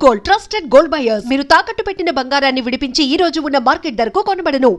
Gold, trusted gold buyers. మీరు తాకట్టు పెట్టిన బంగారాన్ని విడిపించి ఈ రోజు ఉన్న మార్కెట్ ధరకు కొనబడను.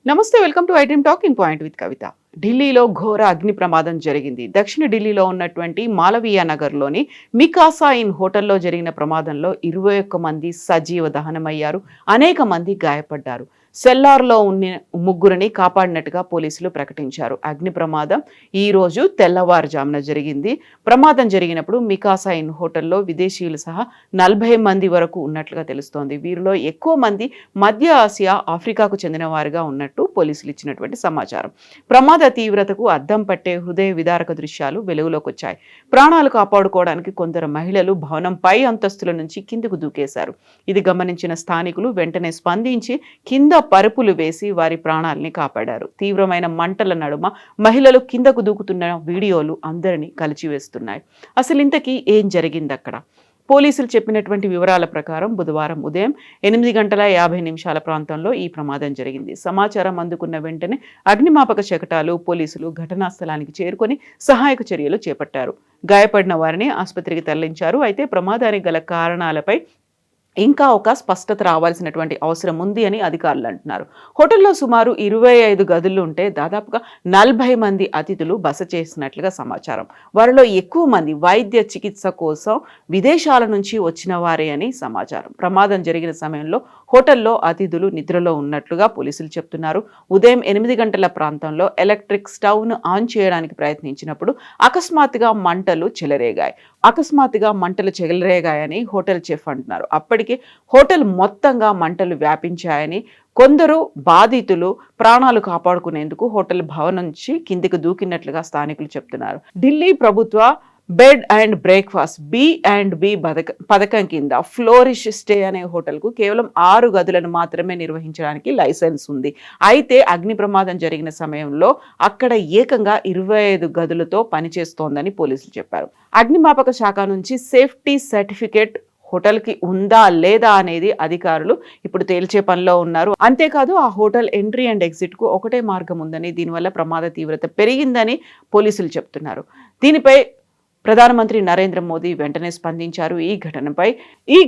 నమస్తే, welcome to I dream talking point with Kavitha. ఢిల్లీలో ఘోర అగ్ని ప్రమాదం జరిగింది. దక్షిణ ఢిల్లీలో ఉన్నటువంటి మాలవీయ నగర్లోని మికాసా ఇన్ హోటల్లో జరిగిన ప్రమాదంలో 21 మంది సజీవ దహనమయ్యారు, అనేక మంది గాయపడ్డారు. సెల్లార్లో ఉన్న ముగ్గురిని కాపాడినట్టుగా పోలీసులు ప్రకటించారు. అగ్ని ప్రమాదం ఈ రోజు తెల్లవారుజామున జరిగింది. ప్రమాదం జరిగినప్పుడు మికాసా ఇన్ హోటల్లో విదేశీయులు సహా 40 మంది వరకు ఉన్నట్లుగా తెలుస్తోంది. వీరిలో ఎక్కువ మంది మధ్య ఆసియా, ఆఫ్రికాకు చెందిన వారుగా ఉన్నట్టు పోలీసులు ఇచ్చినటువంటి సమాచారం. ప్రమాద తీవ్రతకు అద్దం పట్టే హృదయ విదారక దృశ్యాలు వెలుగులోకి వచ్చాయి. ప్రాణాలు కాపాడుకోవడానికి కొందరు మహిళలు భవనం పై అంతస్తుల నుంచి కిందకు దూకేశారు. ఇది గమనించిన స్థానికులు వెంటనే స్పందించి కింద పరుపులు వేసి వారి ప్రాణాలని కాపాడారు. తీవ్రమైన మంటల నడుమ మహిళలు కిందకు దూకుతున్న వీడియోలు అందరినీ కలిచివేస్తున్నాయి. అసలు ఇంతకీ ఏం జరిగింది అక్కడ? పోలీసులు చెప్పినటువంటి వివరాల ప్రకారం బుధవారం ఉదయం 8:50 ప్రాంతంలో ఈ ప్రమాదం జరిగింది. సమాచారం అందుకున్న వెంటనే అగ్నిమాపక శకటాలు, పోలీసులు ఘటనా స్థలానికి చేరుకొని సహాయక చర్యలు చేపట్టారు. గాయపడిన వారిని ఆసుపత్రికి తరలించారు. అయితే ప్రమాదానికి గల కారణాలపై ఇంకా ఒక స్పష్టత రావాల్సినటువంటి అవసరం ఉంది అని అధికారులు అంటున్నారు. హోటల్లో సుమారు 25 గదులు ఉంటే దాదాపుగా 40 మంది అతిథులు బస చేసినట్లుగా సమాచారం. వారిలో ఎక్కువ మంది వైద్య చికిత్స కోసం విదేశాల నుంచి వచ్చిన వారే అని సమాచారం. ప్రమాదం జరిగిన సమయంలో హోటల్లో అతిథులు నిద్రలో ఉన్నట్లుగా పోలీసులు చెప్తున్నారు. ఉదయం 8 గంటల ప్రాంతంలో ఎలక్ట్రిక్ స్టవ్ను ఆన్ చేయడానికి ప్రయత్నించినప్పుడు అకస్మాత్తుగా మంటలు చెలరేగాయని హోటల్ చెఫ్ అంటున్నారు. అప్పటికే హోటల్ మొత్తంగా మంటలు వ్యాపించాయని, కొందరు బాధితులు ప్రాణాలు కాపాడుకునేందుకు హోటల్ భవనం నుంచి కిందికి దూకినట్లుగా స్థానికులు చెప్తున్నారు. ఢిల్లీ ప్రభుత్వ బెడ్ అండ్ బ్రేక్ఫాస్ట్ B&B పథకం కింద ఫ్లోరిష్ స్టే అనే హోటల్కు కేవలం 6 గదులను మాత్రమే నిర్వహించడానికి లైసెన్స్ ఉంది. అయితే అగ్ని ప్రమాదం జరిగిన సమయంలో అక్కడ ఏకంగా 25 గదులతో పనిచేస్తోందని పోలీసులు చెప్పారు. అగ్నిమాపక శాఖ నుంచి సేఫ్టీ సర్టిఫికేట్ హోటల్కి ఉందా లేదా అనేది అధికారులు ఇప్పుడు తేల్చే పనిలో ఉన్నారు. అంతేకాదు ఆ హోటల్ ఎంట్రీ అండ్ ఎగ్జిట్కు ఒకటే మార్గం ఉందని, దీనివల్ల ప్రమాద తీవ్రత పెరిగిందని పోలీసులు చెప్తున్నారు. దీనిపై ప్రధానమంత్రి నరేంద్ర మోదీ వెంటనే స్పందించారు. ఈ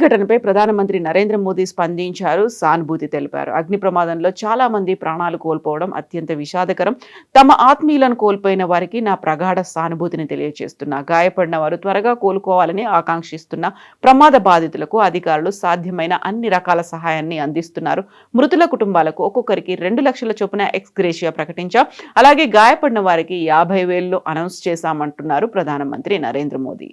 ఘటనపై ప్రధానమంత్రి నరేంద్ర మోదీ స్పందించారు, సానుభూతి తెలిపారు. అగ్ని ప్రమాదంలో చాలా మంది ప్రాణాలు కోల్పోవడం అత్యంత విషాదకరం. తమ ఆత్మీయులను కోల్పోయిన వారికి నా ప్రగాఢ సానుభూతిని తెలియజేస్తున్నా. గాయపడిన వారు త్వరగా కోలుకోవాలని ఆకాంక్షిస్తున్న ప్రమాద బాధితులకు అధికారులు సాధ్యమైన అన్ని రకాల సహాయాన్ని అందిస్తున్నారు. మృతుల కుటుంబాలకు ఒక్కొక్కరికి 2 లక్షల చొప్పున ఎక్స్గ్రేషియా ప్రకటించాం. అలాగే గాయపడిన వారికి 50,000 అనౌన్స్ చేశామంటున్నారు ప్రధానమంత్రి నరేంద్ర మోదీ.